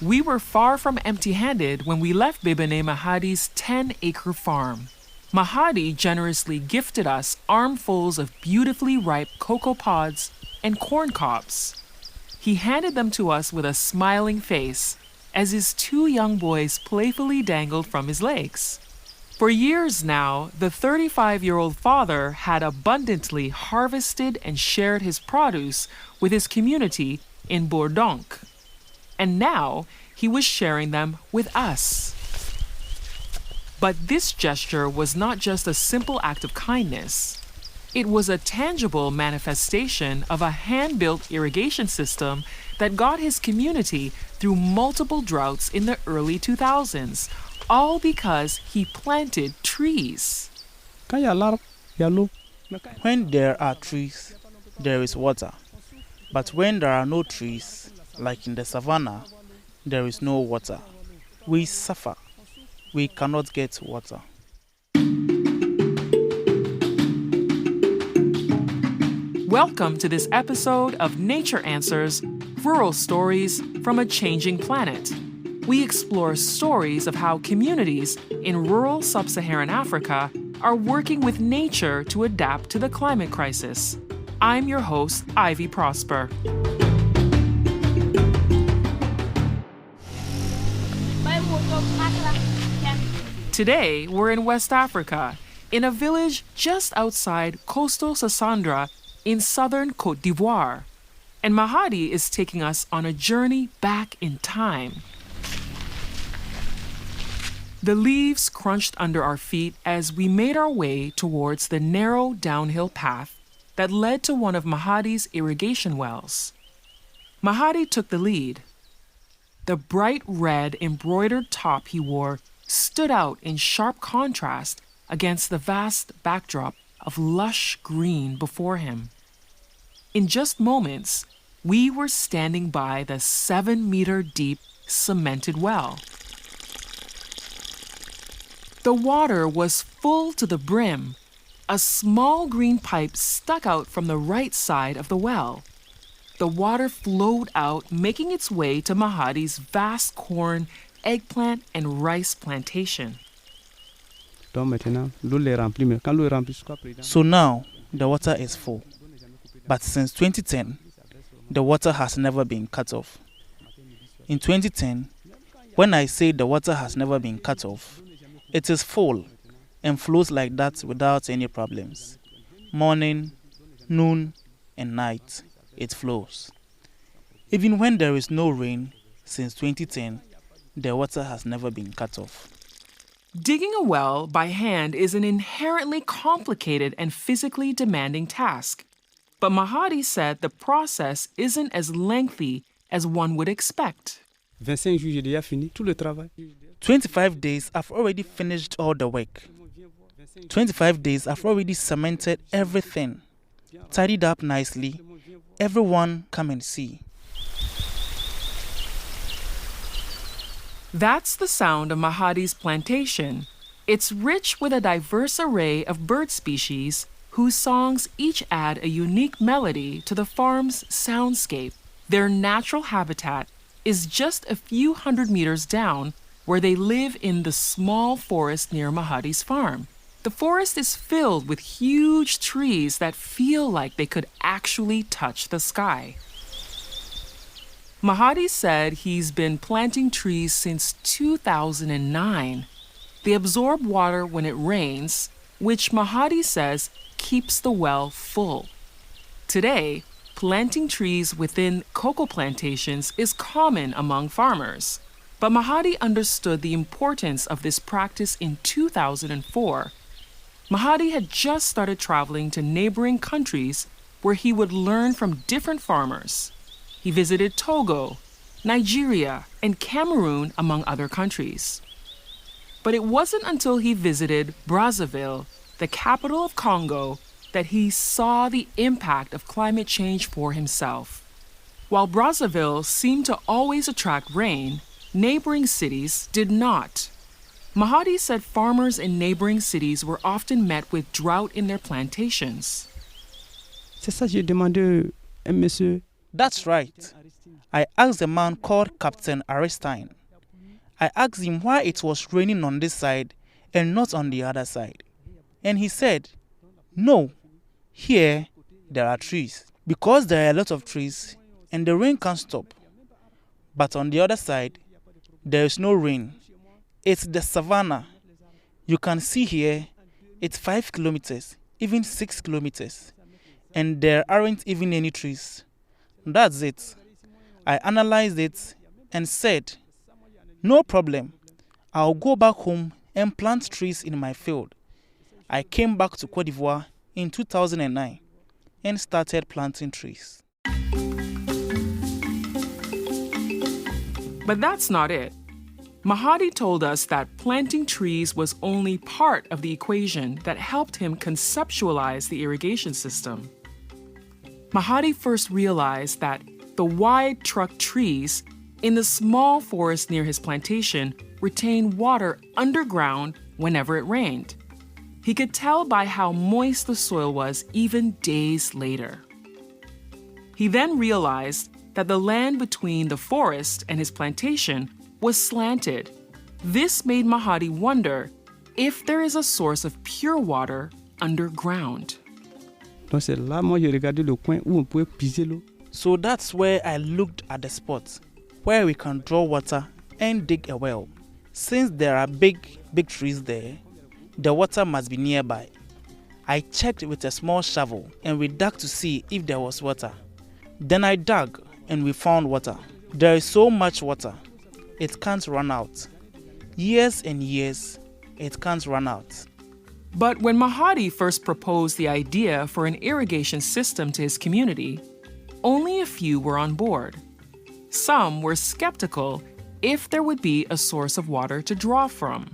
We were far from empty-handed when we left Bebane Mahadi's 10-acre farm. Mahadi generously gifted us armfuls of beautifully ripe cocoa pods and corn cobs. He handed them to us with a smiling face as his 2 young boys playfully dangled from his legs. For years now, the 35-year-old father had abundantly harvested and shared his produce with his community in Bourdhonc. And now he was sharing them with us. But this gesture was not just a simple act of kindness. It was a tangible manifestation of a hand-built irrigation system that got his community through multiple droughts in the early 2000s, all because he planted trees. When there are trees, there is water. But when there are no trees, like in the savannah, there is no water. We suffer. We cannot get water. Welcome to this episode of Nature Answers, Rural Stories from a Changing Planet. We explore stories of how communities in rural sub-Saharan Africa are working with nature to adapt to the climate crisis. I'm your host, Ivy Prosper. Today, we're in West Africa, in a village just outside coastal Sassandra in southern Cote d'Ivoire. And Mahadi is taking us on a journey back in time. The leaves crunched under our feet as we made our way towards the narrow downhill path that led to one of Mahadi's irrigation wells. Mahadi took the lead. The bright red embroidered top he wore stood out in sharp contrast against the vast backdrop of lush green before him. In just moments, we were standing by the 7-meter-deep cemented well. The water was full to the brim. A small green pipe stuck out from the right side of the well. The water flowed out, making its way to Mahadi's vast corn, eggplant, and rice plantation. So now, the water is full. But since 2010, the water has never been cut off. In 2010, when I say the water has never been cut off, it is full and flows like that without any problems. Morning, noon, and night, it flows. Even when there is no rain, since 2010, the water has never been cut off. Digging a well by hand is an inherently complicated and physically demanding task. But Mahadi said the process isn't as lengthy as one would expect. 25 days, I've already finished all the work. 25 days, I've already cemented everything, tidied up nicely. Everyone come and see. That's the sound of Mahadi's plantation. It's rich with a diverse array of bird species whose songs each add a unique melody to the farm's soundscape. Their natural habitat is just a few hundred meters down where they live in the small forest near Mahadi's farm. The forest is filled with huge trees that feel like they could actually touch the sky. Mahadi said he's been planting trees since 2009. They absorb water when it rains, which Mahadi says keeps the well full. Today, planting trees within cocoa plantations is common among farmers. But Mahadi understood the importance of this practice in 2004. Mahadi had just started traveling to neighboring countries where he would learn from different farmers. He visited Togo, Nigeria, and Cameroon, among other countries. But it wasn't until he visited Brazzaville, the capital of Congo, that he saw the impact of climate change for himself. While Brazzaville seemed to always attract rain, neighboring cities did not. Mahadi said farmers in neighboring cities were often met with drought in their plantations. That's right. I asked a man called Captain Aristine. I asked him why it was raining on this side and not on the other side. And he said, no, here there are trees. Because there are a lot of trees and the rain can't stop. But on the other side, there is no rain. It's the savannah. You can see here, it's 5 kilometers, even 6 kilometers. And there aren't even any trees. That's it. I analyzed it and said, no problem. I'll go back home and plant trees in my field. I came back to Cote d'Ivoire in 2009 and started planting trees. But that's not it. Mahadi told us that planting trees was only part of the equation that helped him conceptualize the irrigation system. Mahadi first realized that the wide truck trees in the small forest near his plantation retained water underground whenever it rained. He could tell by how moist the soil was even days later. He then realized that the land between the forest and his plantation was slanted. This made Mahadi wonder if there is a source of pure water underground. So that's where I looked at the spot where we can draw water and dig a well. Since there are big trees there, the water must be nearby. I checked with a small shovel and we dug to see if there was water. Then I dug and we found water. There is so much water, it can't run out. Years and years, it can't run out. But when Mahadi first proposed the idea for an irrigation system to his community, only a few were on board. Some were skeptical if there would be a source of water to draw from.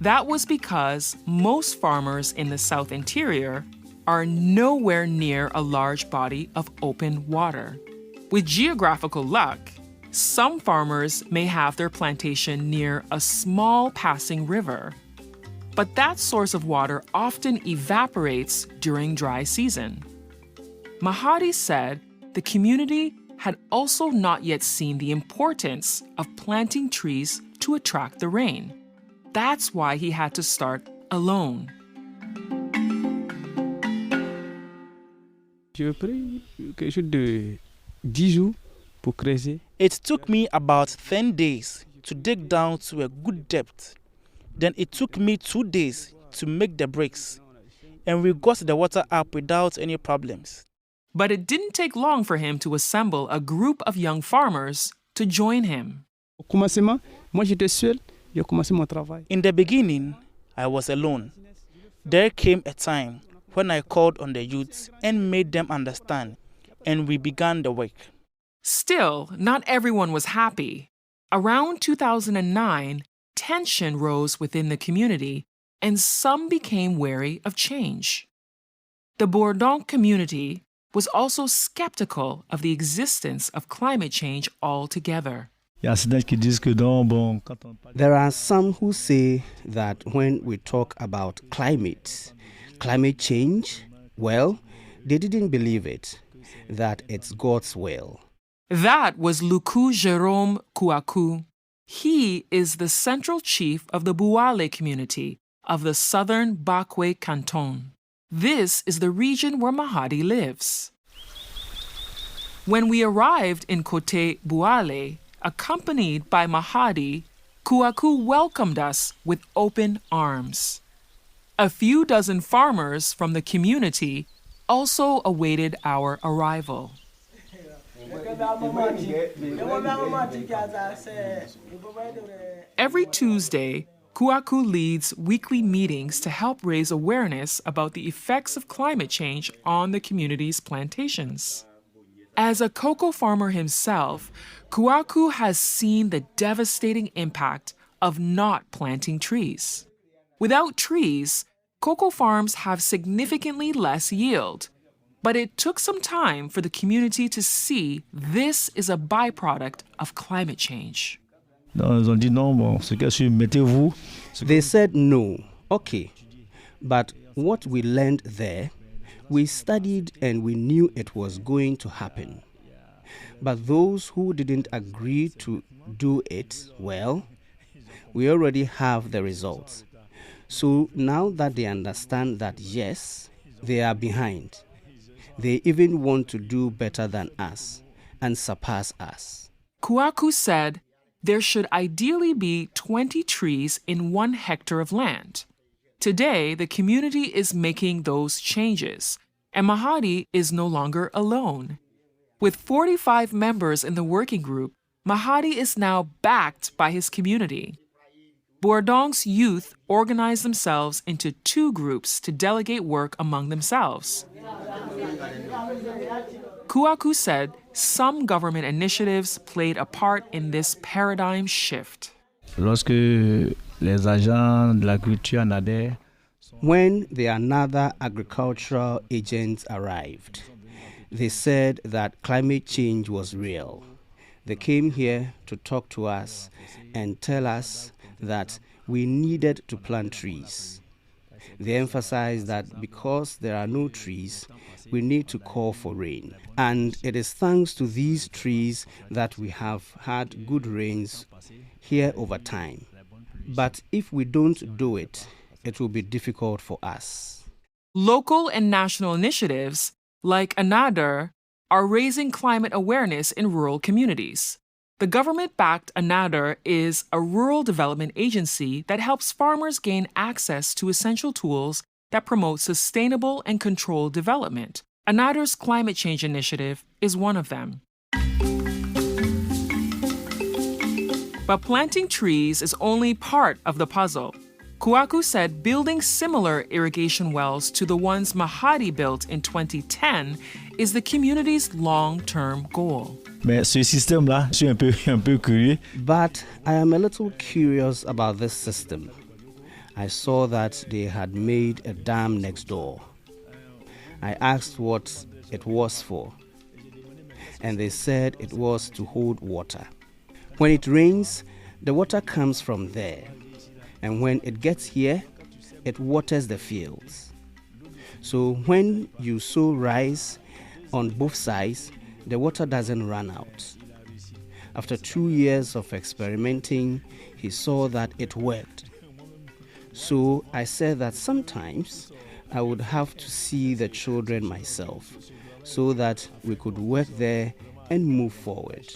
That was because most farmers in the South Interior are nowhere near a large body of open water. With geographical luck, some farmers may have their plantation near a small passing river. But that source of water often evaporates during dry season. Mahadi said the community had also not yet seen the importance of planting trees to attract the rain. That's why he had to start alone. It took me about 10 days to dig down to a good depth. Then it took me 2 days to make the bricks. And we got the water up without any problems. But it didn't take long for him to assemble a group of young farmers to join him. In the beginning, I was alone. There came a time when I called on the youths and made them understand, and we began the work. Still, not everyone was happy. Around 2009, tension rose within the community, and some became wary of change. The Bourdhonc community was also skeptical of the existence of climate change altogether. There are some who say that when we talk about climate change, well, they didn't believe it, that it's God's will. That was Luku Jerome Kouakou. He is the central chief of the Bouale community of the southern Bakwe Canton. This is the region where Mahadi lives. When we arrived in Cote Bouale, accompanied by Mahadi, Kouakou welcomed us with open arms. A few dozen farmers from the community also awaited our arrival. Every Tuesday, Kouakou leads weekly meetings to help raise awareness about the effects of climate change on the community's plantations. As a cocoa farmer himself, Kouakou has seen the devastating impact of not planting trees. Without trees, cocoa farms have significantly less yield. But it took some time for the community to see this is a byproduct of climate change. They said no, okay. But what we learned there, we studied and we knew it was going to happen. But those who didn't agree to do it, well, we already have the results. So now that they understand that, yes, they are behind, they even want to do better than us and surpass us. Kwaku said there should ideally be 20 trees in 1 hectare of land. Today, the community is making those changes, and Mahadi is no longer alone. With 45 members in the working group, Mahadi is now backed by his community. Bourdhonc's youth organized themselves into 2 groups to delegate work among themselves. Kwaku said some government initiatives played a part in this paradigm shift. Lorsque les agents de la culture Anade, when the another agricultural agents arrived, they said that climate change was real. They came here to talk to us and tell us that we needed to plant trees. They emphasized that because there are no trees, we need to call for rain. And it is thanks to these trees that we have had good rains here over time. But if we don't do it, it will be difficult for us. Local and national initiatives, like Another, are raising climate awareness in rural communities. The government-backed Another is a rural development agency that helps farmers gain access to essential tools that promote sustainable and controlled development. Another's climate change initiative is one of them. But planting trees is only part of the puzzle. Kwaku said building similar irrigation wells to the ones Mahadi built in 2010 is the community's long-term goal. mais ce système-là, je suis un peu curieux. But I am a little curious about this system. I saw that they had made a dam next door. I asked what it was for, and they said it was to hold water. When it rains, the water comes from there, and when it gets here, it waters the fields. So when you sow rice on both sides, the water doesn't run out. After 2 years of experimenting, he saw that it worked. So I said that sometimes I would have to see the children myself so that we could work there and move forward.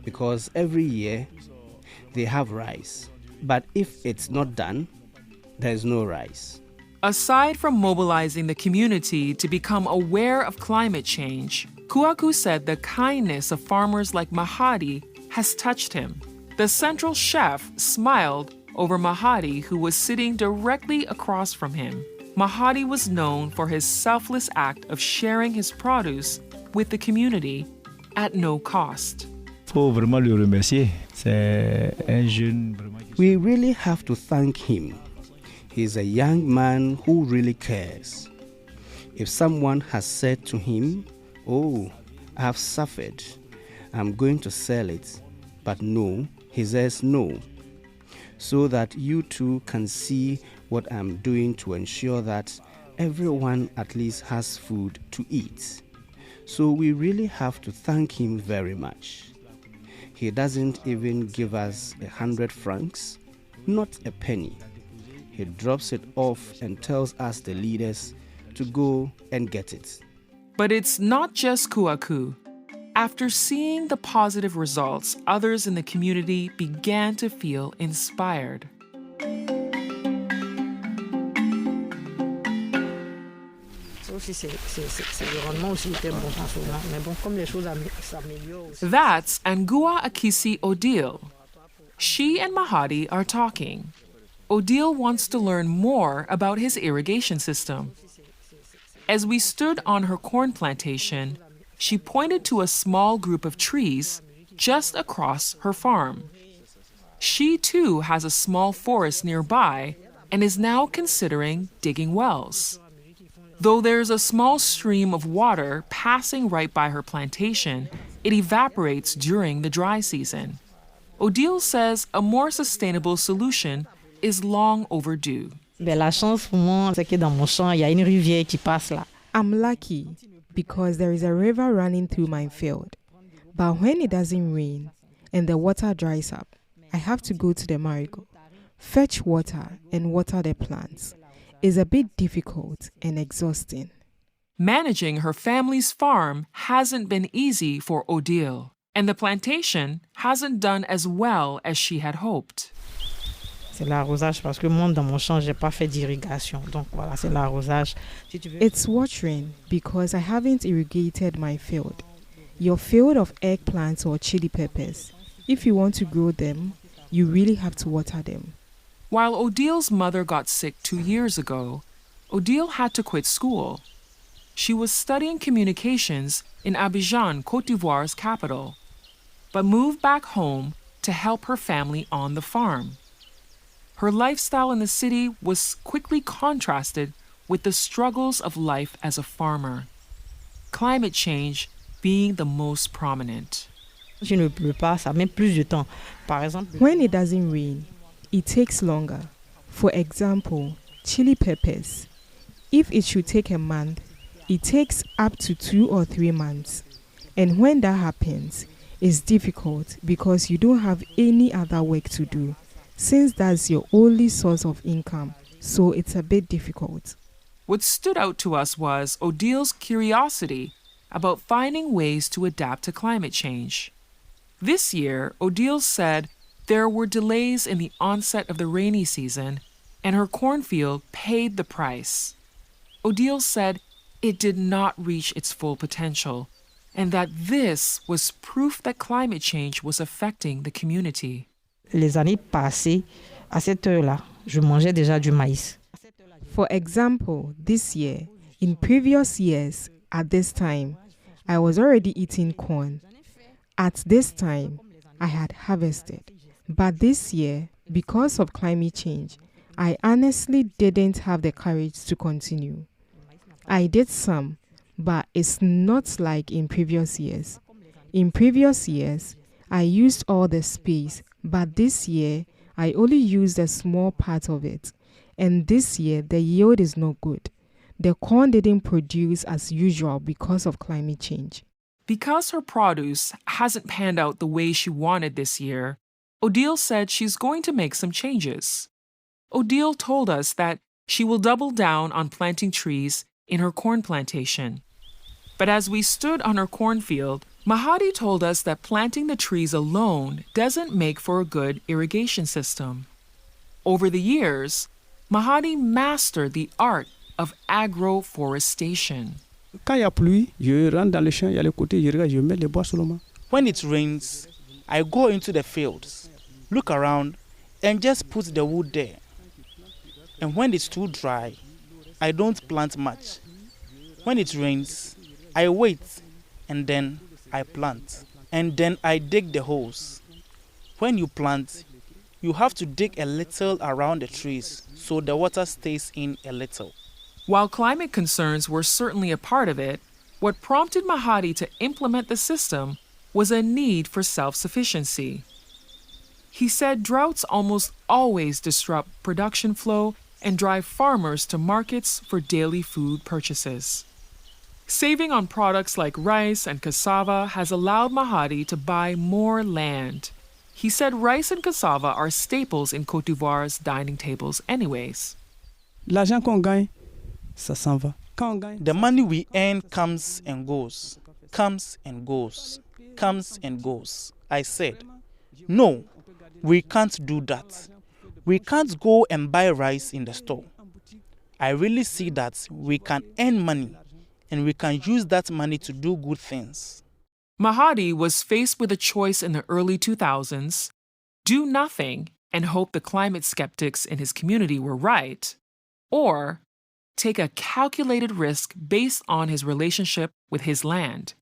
Because every year they have rice, but if it's not done, there's no rice. Aside from mobilizing the community to become aware of climate change, Kwaku said the kindness of farmers like Mahadi has touched him. The central chef smiled over Mahadi, who was sitting directly across from him. Mahadi was known for his selfless act of sharing his produce with the community at no cost. Faut vraiment le remercier. C'est un jeune vraiment. We really have to thank him. He's a young man who really cares. If someone has said to him, "Oh, I have suffered, I'm going to sell it," but no, he says no, so that you too can see what I'm doing to ensure that everyone at least has food to eat. So we really have to thank him very much. He doesn't even give us 100 francs, not a penny. He drops it off and tells us, the leaders, to go and get it. But it's not just Kwaku. After seeing the positive results, others in the community began to feel inspired. That's Angua Akisi Odile. She and Mahadi are talking. Odile wants to learn more about his irrigation system. As we stood on her corn plantation, she pointed to a small group of trees just across her farm. She too has a small forest nearby and is now considering digging wells. Though there's a small stream of water passing right by her plantation, it evaporates during the dry season. Odile says a more sustainable solution is long overdue. I'm lucky because there is a river running through my field. But when it doesn't rain and the water dries up, I have to go to the marigold, fetch water and water the plants. It's a bit difficult and exhausting. Managing her family's farm hasn't been easy for Odile, and the plantation hasn't done as well as she had hoped. C'est l'arrosage parce que moi dans mon champ j'ai pas fait d'irrigation. Donc voilà, c'est l'arrosage. It's watering because I haven't irrigated my field. Your field of eggplants or chili peppers, if you want to grow them, you really have to water them. While Odile's mother got sick 2 years ago, Odile had to quit school. She was studying communications in Abidjan, Cote d'Ivoire's capital, but moved back home to help her family on the farm. Her lifestyle in the city was quickly contrasted with the struggles of life as a farmer, climate change being the most prominent. Il ne pleut pas, ça met plus de temps. Par exemple, when it doesn't rain, it takes longer. For example, chili peppers. If it should take a month, it takes up to 2 or 3 months. And when that happens, it's difficult because you don't have any other work to do, since that's your only source of income, so it's a bit difficult. What stood out to us was Odile's curiosity about finding ways to adapt to climate change. This year, Odile said there were delays in the onset of the rainy season, and her cornfield paid the price. Odile said it did not reach its full potential, and that this was proof that climate change was affecting the community. les années passées, à cette heure-là, je mangeais déjà du maïs. For example, this year, in previous years, at this time, I was already eating corn. At this time, I had harvested. But this year, because of climate change, I honestly didn't have the courage to continue. I did some, but it's not like in previous years. In previous years, I used all the space, but this year, I only used a small part of it. And this year, the yield is not good. The corn didn't produce as usual because of climate change. Because her produce hasn't panned out the way she wanted this year, Odile said she's going to make some changes. Odile told us that she will double down on planting trees in her corn plantation. But as we stood on her cornfield, Mahadi told us that planting the trees alone doesn't make for a good irrigation system. Over the years, Mahadi mastered the art of agroforestation. Quand il y a pluie, je rentre dans le champ, il y a le côté, je regarde, je mets les bois seulement. When it rains, I go into the fields, look around, and just put the wood there. And when it's too dry, I don't plant much. When it rains, I wait, and then I plant. And then I dig the holes. When you plant, you have to dig a little around the trees so the water stays in a little. While climate concerns were certainly a part of it, what prompted Mahadi to implement the system was a need for self-sufficiency. He said droughts almost always disrupt production flow and drive farmers to markets for daily food purchases. Saving on products like rice and cassava has allowed Mahadi to buy more land. He said rice and cassava are staples in Cote d'Ivoire's dining tables anyways. L'argent qu'on gagne, ça s'en va. Quand on gagne, The money we earn comes and goes, comes and goes, comes and goes. I said, no, we can't do that. We can't go and buy rice in the store. I really see that we can earn money and we can use that money to do good things. Mahadi was faced with a choice in the early 2000s: do nothing and hope the climate skeptics in his community were right, or take a calculated risk based on his relationship with his land.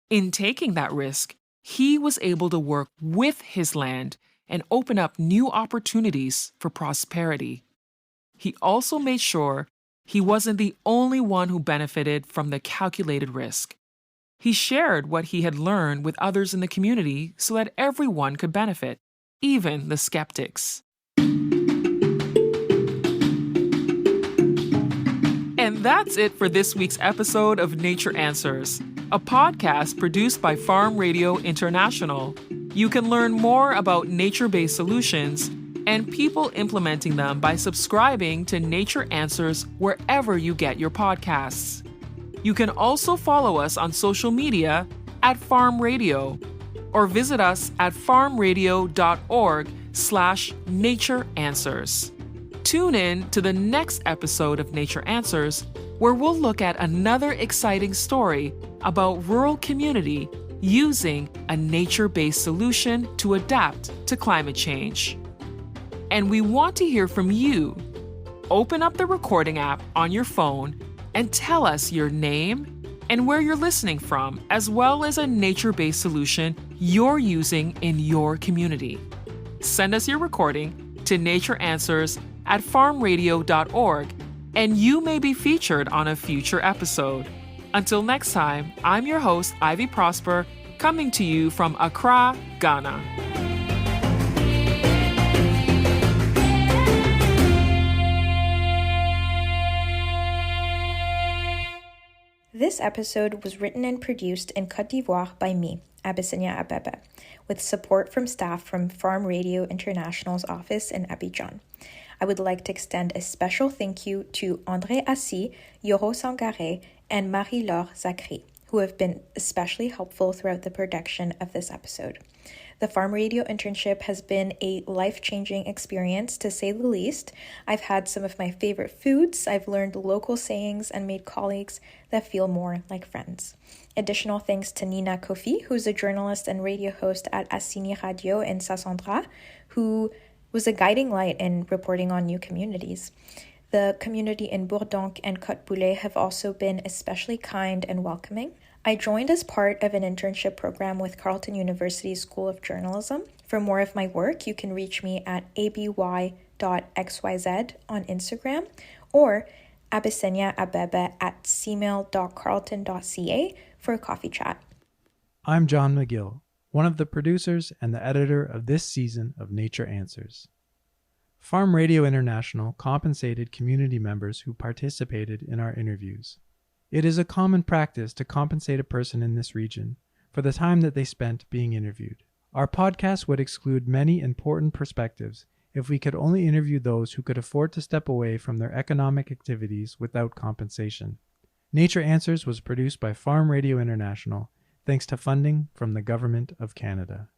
In taking that risk, he was able to work with his land and open up new opportunities for prosperity. He also made sure he wasn't the only one who benefited from the calculated risk. He shared what he had learned with others in the community so that everyone could benefit, even the skeptics. And And that's it for this week's episode of Nature Answers, a podcast produced by Farm Radio International. You can learn more about nature-based solutions and people implementing them by subscribing to Nature Answers wherever you get your podcasts. You can also follow us on social media at Farm Radio or visit us at farmradio.org/natureanswers. Tune in to the next episode of Nature Answers, where we'll look at another exciting story about rural community using a nature-based solution to adapt to climate change. And we want to hear from you. Open up the recording app on your phone and tell us your name and where you're listening from, as well as a nature-based solution you're using in your community. Send us your recording to natureanswers@farmradio.org, and you may be featured on a future episode. Until next time, I'm your host, Ivy Prosper, coming to you from Accra, Ghana. This episode was written and produced in Cote d'Ivoire by me, Abyssinia Abebe, with support from staff from Farm Radio International's office in Abidjan. I would like to extend a special thank you to André Assis, Yoro Sangaré, and Marie-Laure Zachary, who have been especially helpful throughout the production of this episode. The Farm Radio internship has been a life-changing experience, to say the least. I've had some of my favorite foods, I've learned local sayings, and made colleagues that feel more like friends. Additional thanks to Nina Kofi, who's a journalist and radio host at Abyssinia Radio in Sassandra, who was a guiding light in reporting on new communities. The community in Bourdhonc and Cote have also been especially kind and welcoming. I joined as part of an internship program with Carleton University School of Journalism. For more of my work, you can reach me at aby.xyz on Instagram or Abyssinia Abebe at cmail.carleton.ca for a coffee chat. I'm John McGill, one of the producers and the editor of this season of Nature Answers. Farm Radio International compensated community members who participated in our interviews. It is a common practice to compensate a person in this region for the time that they spent being interviewed. Our podcast would exclude many important perspectives if we could only interview those who could afford to step away from their economic activities without compensation. Nature Answers was produced by Farm Radio International, thanks to funding from the Government of Canada.